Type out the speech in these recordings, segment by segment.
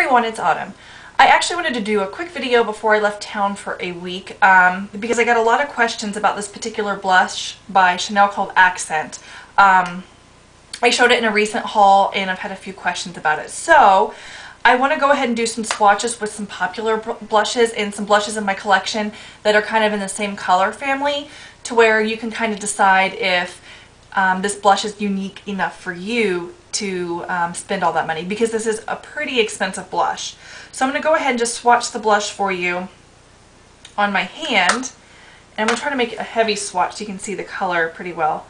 everyone, it's Autumn. I actually wanted to do a quick video before I left town for a week because I got a lot of questions about this particular blush by Chanel called Accent. I showed it in a recent haul and I've had a few questions about it. So I want to go ahead and do some swatches with some popular blushes and some blushes in my collection that are kind of in the same color family, to where you can kind of decide if this blush is unique enough for you to spend all that money, because this is a pretty expensive blush. So I'm going to go ahead and just swatch the blush for you on my hand, and I'm going to try to make it a heavy swatch so you can see the color pretty well.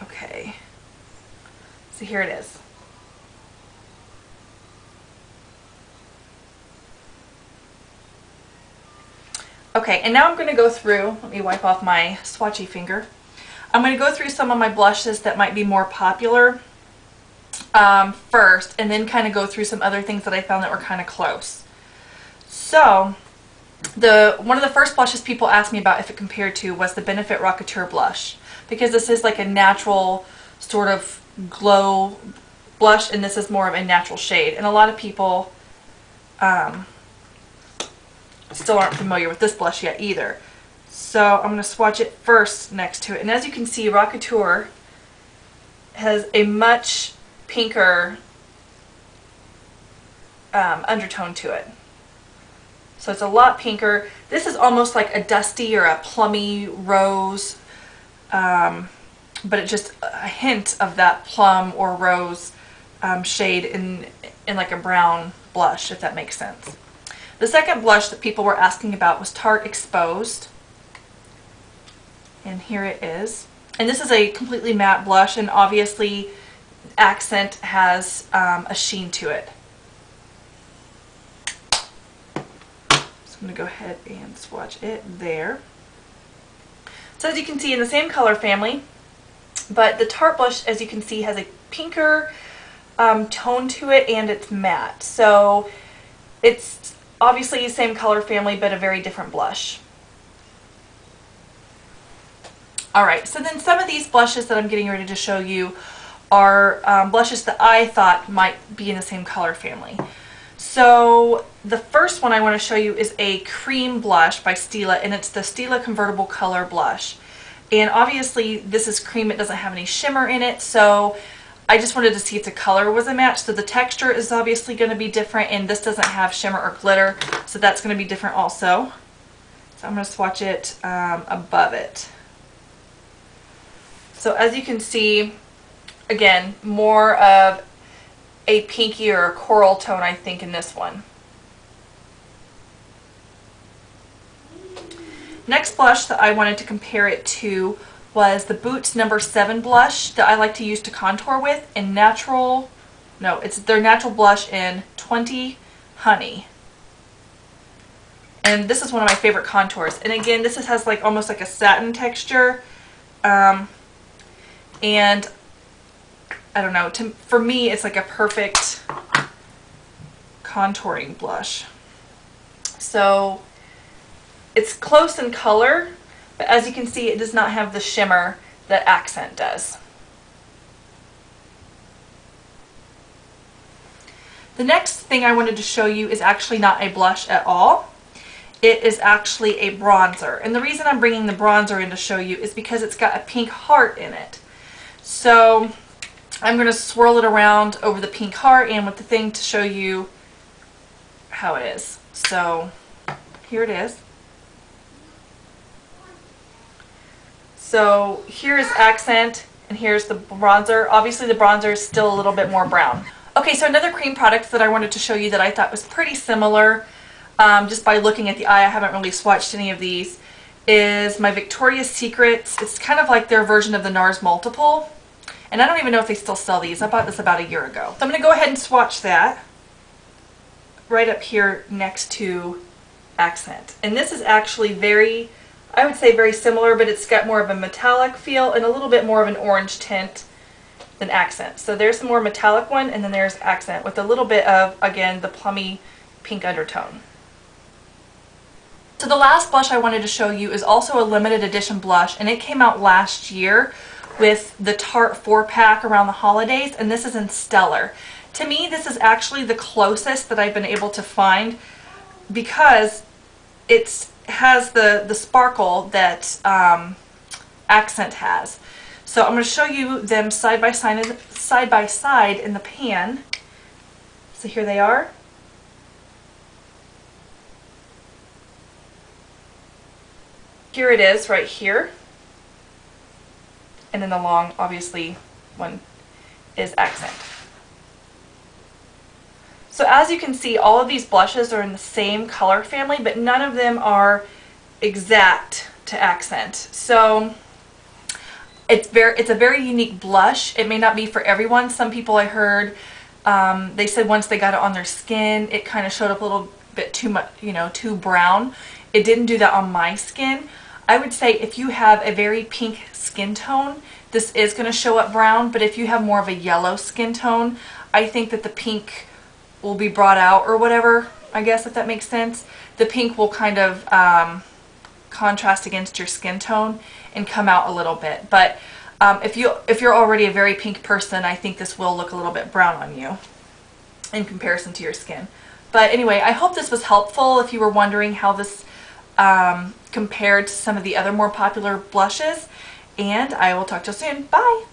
Okay, so here it is. Okay, and now I'm going to go through, let me wipe off my swatchy finger. I'm going to go through some of my blushes that might be more popular first, and then kind of go through some other things that I found that were kind of close. So, one of the first blushes people asked me about if it compared to was the Benefit Rockateur blush, because this is like a natural sort of glow blush, and this is more of a natural shade. And a lot of people still aren't familiar with this blush yet either. So I'm going to swatch it first next to it. And as you can see, Rockateur has a much pinker undertone to it. So it's a lot pinker. This is almost like a dusty or a plummy rose, but it's just a hint of that plum or rose shade in like a brown blush, if that makes sense. The second blush that people were asking about was Tarte Exposed. And here it is. And this is a completely matte blush, and obviously Accent has a sheen to it. So I'm going to go ahead and swatch it there. So as you can see, in the same color family, but the Tarte blush, as you can see, has a pinker tone to it, and it's matte. So it's obviously the same color family, but a very different blush. Alright, so then some of these blushes that I'm getting ready to show you are blushes that I thought might be in the same color family. So the first one I want to show you is a cream blush by Stila, and it's the Stila Convertible Color Blush. And obviously this is cream, it doesn't have any shimmer in it, so I just wanted to see if the color was a match. So the texture is obviously going to be different, and this doesn't have shimmer or glitter, so that's going to be different also. So I'm going to swatch it above it. So as you can see, again, more of a pinky or a coral tone, I think, in this one. Next blush that I wanted to compare it to was the Boots No. 7 blush that I like to use to contour with in it's their natural blush in 20 Honey. And this is one of my favorite contours. And again, this has like almost like a satin texture. And I don't know, for me it's like a perfect contouring blush. So it's close in color, but as you can see, it does not have the shimmer that Accent does. The next thing I wanted to show you is actually not a blush at all. It is actually a bronzer. And the reason I'm bringing the bronzer in to show you is because it's got a pink heart in it. So I'm going to swirl it around over the pink heart and with the thing to show you how it is. So here it is. So here is Accent, and here's the bronzer. Obviously the bronzer is still a little bit more brown. Okay, so another cream product that I wanted to show you that I thought was pretty similar, just by looking at the eye, I haven't really swatched any of these, is my Victoria's Secrets. It's kind of like their version of the NARS Multiple. And I don't even know if they still sell these. I bought this about a year ago. So I'm going to go ahead and swatch that right up here next to Accent. And this is actually I would say very similar, but it's got more of a metallic feel and a little bit more of an orange tint than Accent. So there's the more metallic one, and then there's Accent with a little bit of, again, the plummy pink undertone. So the last blush I wanted to show you is also a limited edition blush, and it came out last year with the Tarte 4-pack around the holidays, and this is in Stellar. To me, this is actually the closest that I've been able to find because it has the sparkle that Accent has. So I'm going to show you them side by side in the pan. So here they are. Here it is right here. And then the long, obviously, one is Accent. So as you can see, all of these blushes are in the same color family, but none of them are exact to Accent. So it's a very unique blush. It may not be for everyone. Some people I heard, they said once they got it on their skin, it kind of showed up a little bit too much, you know, too brown. It didn't do that on my skin. I would say if you have a very pink skin tone, this is going to show up brown, but if you have more of a yellow skin tone, I think that the pink will be brought out or whatever, I guess, if that makes sense. The pink will kind of contrast against your skin tone and come out a little bit. But if you're already a very pink person, I think this will look a little bit brown on you in comparison to your skin. But anyway, I hope this was helpful if you were wondering how this compared to some of the other more popular blushes. And I will talk to you soon. Bye!